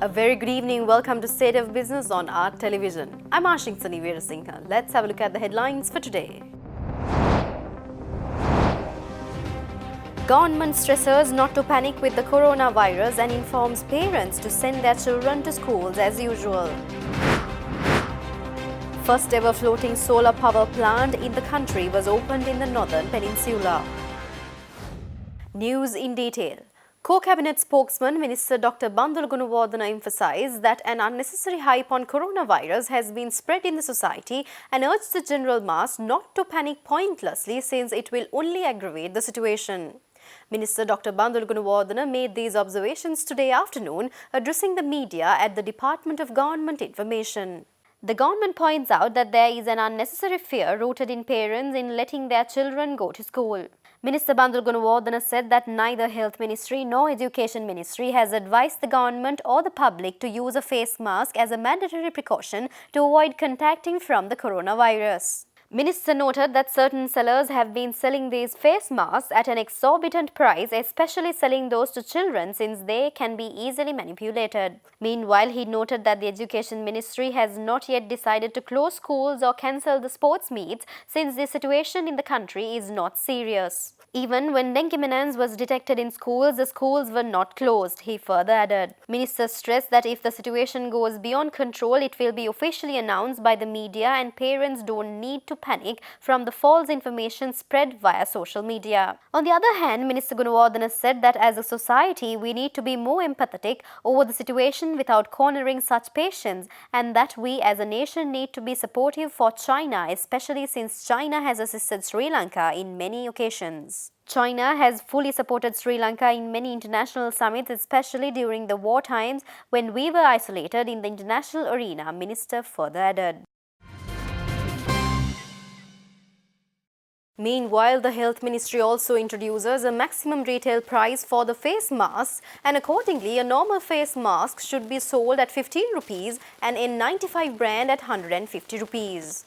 A very good evening. Welcome to State of Business on our television. I'm Ashing Sani Veerasinghe. Let's have a look at the headlines for today. Government stresses not to panic with the coronavirus and informs parents to send their children to schools as usual. First ever floating solar power plant in the country was opened in the Northern Peninsula. News in detail. Co-Cabinet spokesman Minister Dr. Bandula Gunawardena emphasized that an unnecessary hype on coronavirus has been spread in the society and urged the general mass not to panic pointlessly since it will only aggravate the situation. Minister Dr. Bandula Gunawardena made these observations today afternoon addressing the media at the Department of Government Information. The government points out that there is an unnecessary fear rooted in parents in letting their children go to school. Minister Bandula Gunawardena said that neither Health Ministry nor Education Ministry has advised the government or the public to use a face mask as a mandatory precaution to avoid contacting from the coronavirus. Minister noted that certain sellers have been selling these face masks at an exorbitant price, especially selling those to children since they can be easily manipulated. Meanwhile, he noted that the Education Ministry has not yet decided to close schools or cancel the sports meets since the situation in the country is not serious. Even when dengue menace was detected in schools, the schools were not closed, he further added. Minister stressed that if the situation goes beyond control, it will be officially announced by the media and parents don't need to panic from the false information spread via social media. On the other hand, Minister Gunawardena said that as a society, we need to be more empathetic over the situation without cornering such patients and that we as a nation need to be supportive for China, especially since China has assisted Sri Lanka in many occasions. China has fully supported Sri Lanka in many international summits, especially during the war times when we were isolated in the international arena, Minister further added. Meanwhile, the Health Ministry also introduces a maximum retail price for the face masks and accordingly, a normal face mask should be sold at 15 rupees and N95 brand at 150 rupees.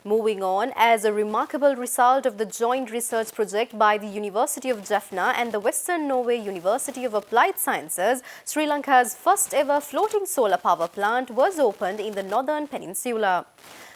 Moving on, as a remarkable result of the joint research project by the University of Jaffna and the Western Norway University of Applied Sciences, Sri Lanka's first ever floating solar power plant was opened in the Northern Peninsula.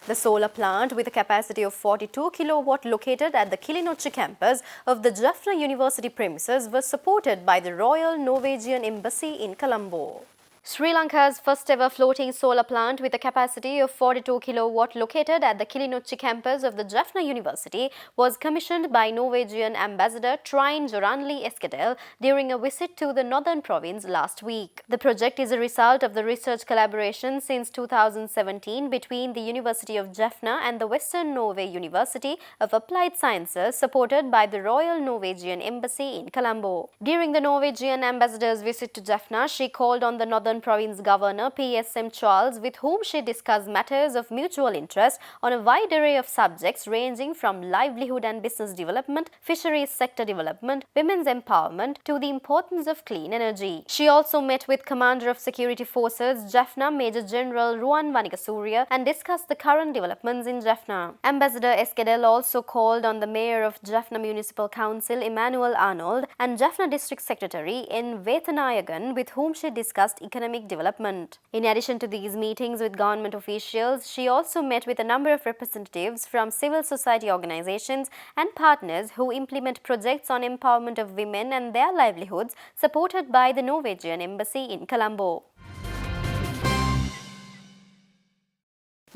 The solar plant, with a capacity of 42 kilowatt located at the Kilinochi campus of the Jaffna University premises, was supported by the Royal Norwegian Embassy in Colombo. Sri Lanka's first ever floating solar plant with a capacity of 42 kilowatt located at the Kilinochi campus of the Jaffna University was commissioned by Norwegian Ambassador Trine Joranli Eskedel during a visit to the northern province last week. The project is a result of the research collaboration since 2017 between the University of Jaffna and the Western Norway University of Applied Sciences supported by the Royal Norwegian Embassy in Colombo. During the Norwegian ambassador's visit to Jaffna, she called on the Northern Province Governor P.S.M. Charles, with whom she discussed matters of mutual interest on a wide array of subjects ranging from livelihood and business development, fisheries sector development, women's empowerment to the importance of clean energy. She also met with Commander of Security Forces Jaffna Major General Ruan Vanikasuriya and discussed the current developments in Jaffna. Ambassador Eskedel also called on the Mayor of Jaffna Municipal Council Emmanuel Arnold and Jaffna District Secretary N. Vetanayagan, with whom she discussed economic development. In addition to these meetings with government officials, she also met with a number of representatives from civil society organizations and partners who implement projects on empowerment of women and their livelihoods supported by the Norwegian Embassy in Colombo.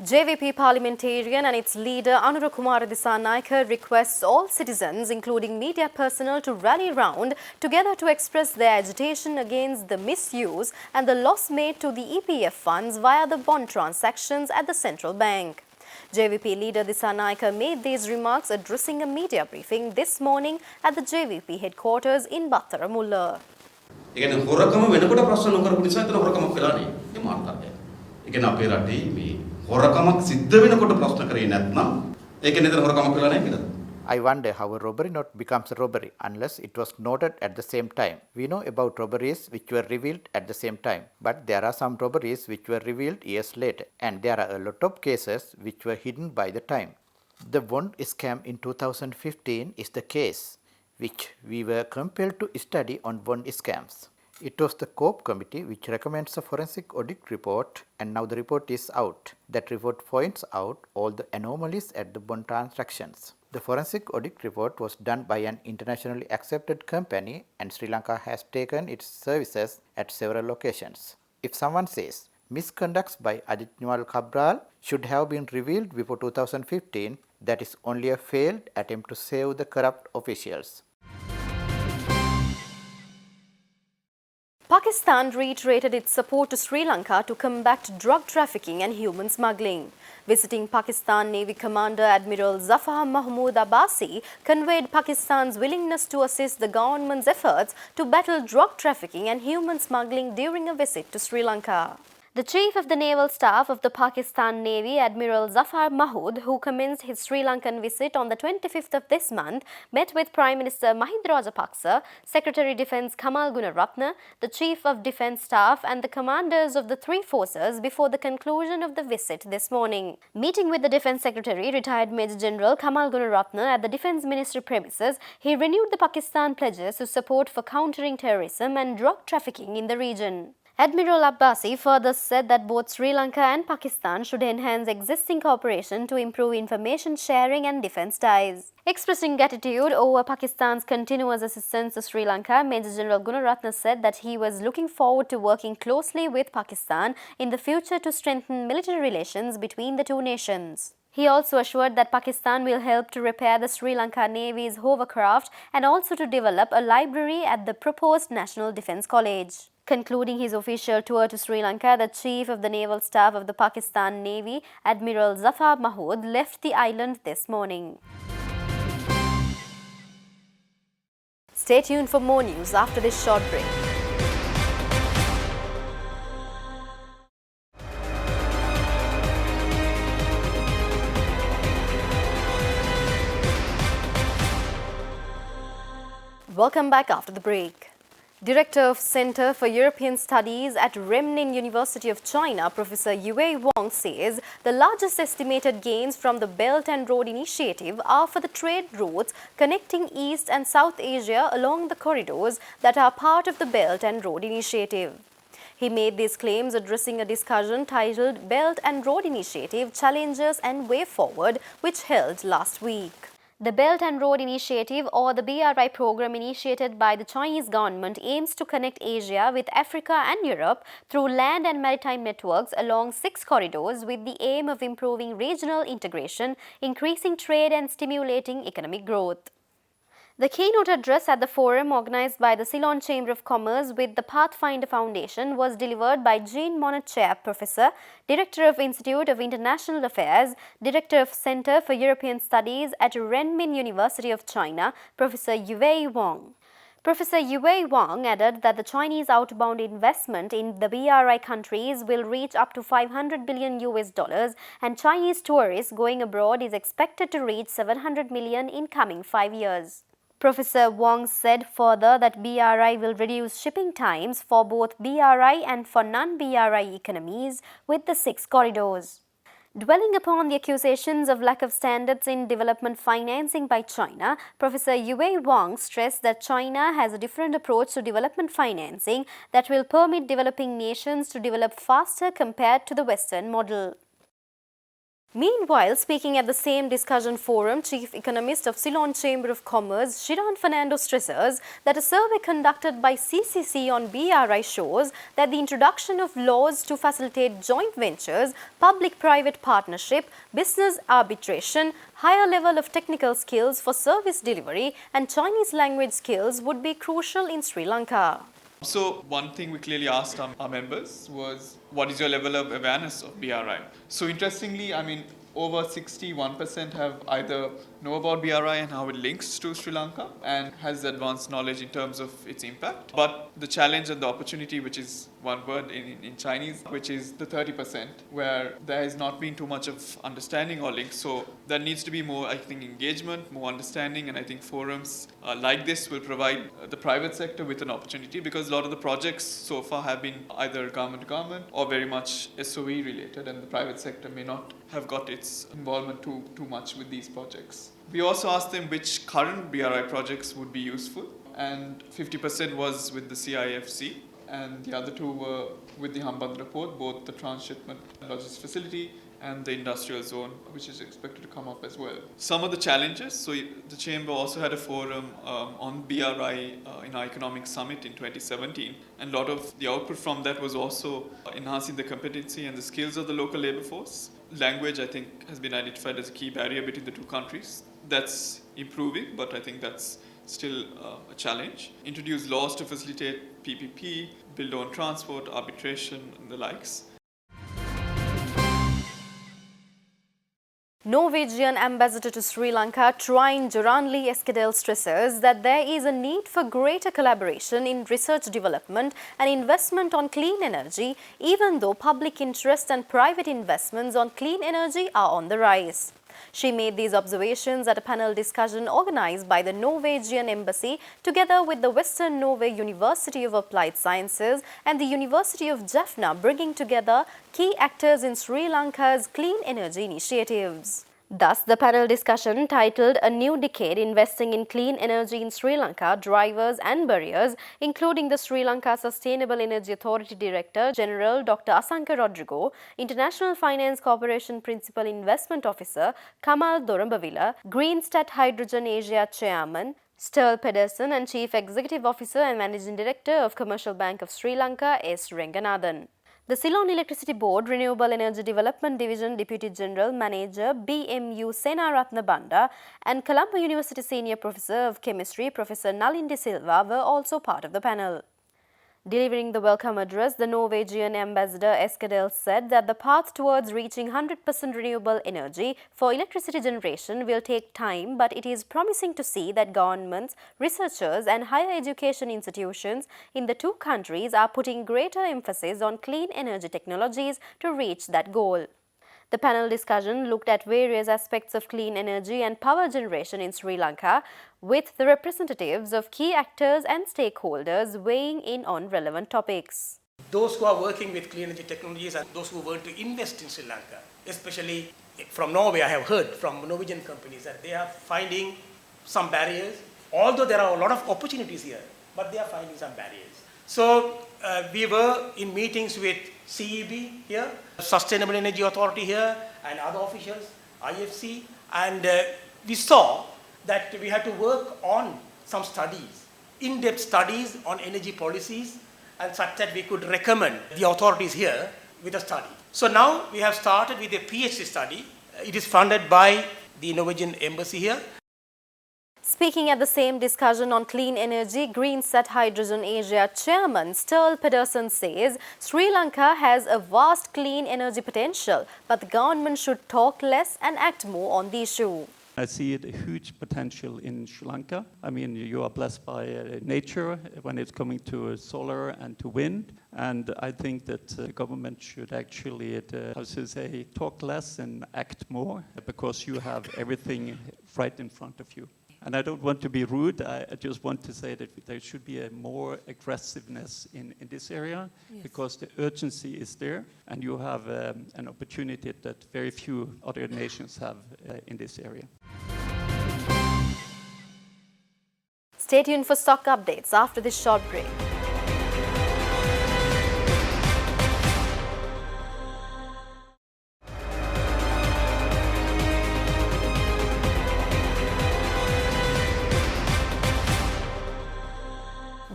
JVP parliamentarian and its leader Anura Kumara Dissanayake requests all citizens, including media personnel, to rally round together to express their agitation against the misuse and the loss made to the EPF funds via the bond transactions at the central bank. JVP leader Dissanayake made these remarks addressing a media briefing this morning at the JVP headquarters in Battaramulla. හොරකමක් සිද්ධ වෙනකොට ප්‍රශ්න කරේ නැත්නම් ඒක නේද හොරකමක් වෙලා නැහැ කියලා. I wonder how a robbery not becomes a robbery unless it was noted at the same time. We know about robberies which were revealed at the same time, but there are some robberies which were revealed years later, and there are a lot of cases which were hidden by the time. The bond scam in 2015 is the case which we were compelled to study on bond scams. It was the COPE committee which recommends a forensic audit report, and now the report is out. That report points out all the anomalies at the bond transactions. The forensic audit report was done by an internationally accepted company, and Sri Lanka has taken its services at several locations. If someone says misconducts by Ajit Nyual Cabral should have been revealed before 2015, that is only a failed attempt to save the corrupt officials. Pakistan reiterated its support to Sri Lanka to combat drug trafficking and human smuggling. Visiting Pakistan Navy Commander Admiral Zafar Mahmood Abbasi conveyed Pakistan's willingness to assist the government's efforts to battle drug trafficking and human smuggling during a visit to Sri Lanka. The Chief of the Naval Staff of the Pakistan Navy, Admiral Zafar Mahmood, who commenced his Sri Lankan visit on the 25th of this month, met with Prime Minister Mahinda Rajapaksa, Secretary Defence Kamal Gunaratne, the Chief of Defence Staff and the commanders of the three forces before the conclusion of the visit this morning. Meeting with the Defence Secretary, retired Major General Kamal Gunaratne at the Defence Ministry premises, he renewed the Pakistan pledges to support for countering terrorism and drug trafficking in the region. Admiral Abbasi further said that both Sri Lanka and Pakistan should enhance existing cooperation to improve information sharing and defence ties. Expressing gratitude over Pakistan's continuous assistance to Sri Lanka, Major General Gunaratne said that he was looking forward to working closely with Pakistan in the future to strengthen military relations between the two nations. He also assured that Pakistan will help to repair the Sri Lanka Navy's hovercraft and also to develop a library at the proposed National Defence College. Concluding his official tour to Sri Lanka, the Chief of the Naval Staff of the Pakistan Navy, Admiral Zafar Mahmood, left the island this morning. Stay tuned for more news after this short break. Welcome back after the break. Director of Center for European Studies at Renmin University of China, Professor Yue Wang, says the largest estimated gains from the Belt and Road Initiative are for the trade routes connecting East and South Asia along the corridors that are part of the Belt and Road Initiative. He made these claims addressing a discussion titled Belt and Road Initiative Challenges and Way Forward, which held last week. The Belt and Road Initiative, or the BRI program initiated by the Chinese government, aims to connect Asia with Africa and Europe through land and maritime networks along 6 corridors with the aim of improving regional integration, increasing trade and stimulating economic growth. The keynote address at the forum organized by the Ceylon Chamber of Commerce with the Pathfinder Foundation was delivered by Jean Monnet Chair Professor, Director of Institute of International Affairs, Director of Center for European Studies at Renmin University of China, Professor Yue Wang. Professor Yue Wang added that the Chinese outbound investment in the BRI countries will reach up to $500 billion and Chinese tourists going abroad is expected to reach 700 million in coming 5 years. Professor Wang said further that BRI will reduce shipping times for both BRI and for non-BRI economies with the 6 corridors. Dwelling upon the accusations of lack of standards in development financing by China, Professor Yue Wang stressed that China has a different approach to development financing that will permit developing nations to develop faster compared to the Western model. Meanwhile, speaking at the same discussion forum, Chief Economist of Ceylon Chamber of Commerce, Shiran Fernando, stresses that a survey conducted by CCC on BRI shows that the introduction of laws to facilitate joint ventures, public-private partnership, business arbitration, higher level of technical skills for service delivery and Chinese language skills would be crucial in Sri Lanka. So one thing we clearly asked our members was, what is your level of awareness of BRI? So interestingly, over 61% have either know about BRI and how it links to Sri Lanka and has advanced knowledge in terms of its impact. But the challenge and the opportunity, which is one word in Chinese, which is the 30%, where there has not been too much of understanding or link. So there needs to be more, engagement, more understanding, and I think forums like this will provide the private sector with an opportunity, because a lot of the projects so far have been either government to government or very much SOE related, and the private sector may not have got its involvement too much with these projects. We also asked them which current BRI projects would be useful, and 50% was with the CIFC, and the other two were with the Hambantota port, both the transshipment logistics facility and the industrial zone, which is expected to come up as well. Some of the challenges, so the Chamber also had a forum on BRI in our economic summit in 2017, and a lot of the output from that was also enhancing the competency and the skills of the local labor force. Language, I think, has been identified as a key barrier between the two countries. That's improving, but I think that's still a challenge. Introduce laws to facilitate PPP, build on transport, arbitration, and the likes. Norwegian ambassador to Sri Lanka, Trine Joranli Eskadel, stresses that there is a need for greater collaboration in research development and investment on clean energy, even though public interest and private investments on clean energy are on the rise. She made these observations at a panel discussion organized by the Norwegian Embassy together with the Western Norway University of Applied Sciences and the University of Jaffna, bringing together key actors in Sri Lanka's clean energy initiatives. Thus, the panel discussion titled A New Decade Investing in Clean Energy in Sri Lanka, Drivers and Barriers, including the Sri Lanka Sustainable Energy Authority Director General Dr. Asanka Rodrigo, International Finance Corporation Principal Investment Officer Kamal Dorambavila, Greenstat Hydrogen Asia Chairman Sturl Pedersen and Chief Executive Officer and Managing Director of Commercial Bank of Sri Lanka S. Renganathan. The Ceylon Electricity Board Renewable Energy Development Division Deputy General Manager BMU Senaratna Banda and Colombo University Senior Professor of Chemistry Professor Nalindi Silva were also part of the panel. Delivering the welcome address, the Norwegian ambassador Eskadel said that the path towards reaching 100% renewable energy for electricity generation will take time, but it is promising to see that governments, researchers and higher education institutions in the two countries are putting greater emphasis on clean energy technologies to reach that goal. The panel discussion looked at various aspects of clean energy and power generation in Sri Lanka, with the representatives of key actors and stakeholders weighing in on relevant topics. Those who are working with clean energy technologies and those who want to invest in Sri Lanka, especially from Norway, I have heard from Norwegian companies that they are finding some barriers, although there are a lot of opportunities here, but they are finding some barriers. So we were in meetings with CEB here, Sustainable Energy Authority here, and other officials, IFC, and we saw that we had to work on some studies, in-depth studies on energy policies, and such that we could recommend the authorities here with a study. So now we have started with a PhD study. It is funded by the Norwegian Embassy here. Speaking at the same discussion on clean energy, Greenstat Hydrogen Asia Chairman Sturl Pedersen says Sri Lanka has a vast clean energy potential, but the government should talk less and act more on the issue. I see a huge potential in Sri Lanka. I mean, you are blessed by nature when it's coming to solar and to wind. And I think that the government should actually, talk less and act more, because you have everything right in front of you. And I don't want to be rude, I just want to say that there should be a more aggressiveness in this area, yes, because the urgency is there, and you have an opportunity that very few other nations have in this area. Stay tuned for stock updates after this short break.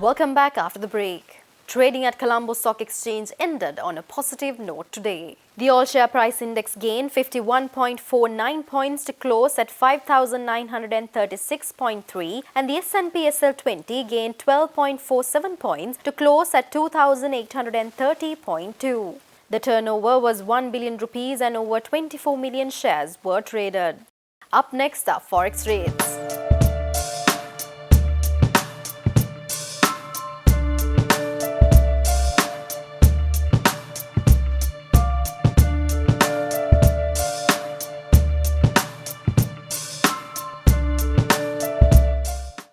Welcome back after the break. Trading at Colombo Stock Exchange ended on a positive note today. The all-share price index gained 51.49 points to close at 5,936.3, and the S&P SL 20 gained 12.47 points to close at 2,830.2. The turnover was 1 billion rupees and over 24 million shares were traded. Up next are Forex rates.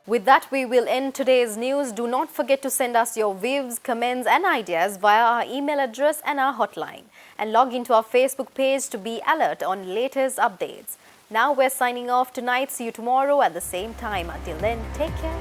With that, we will end today's news. Do not forget to send us your views, comments and ideas via our email address and our hotline. And log into our Facebook page to be alert on latest updates. Now we're signing off tonight. See you tomorrow at the same time. Until then, take care.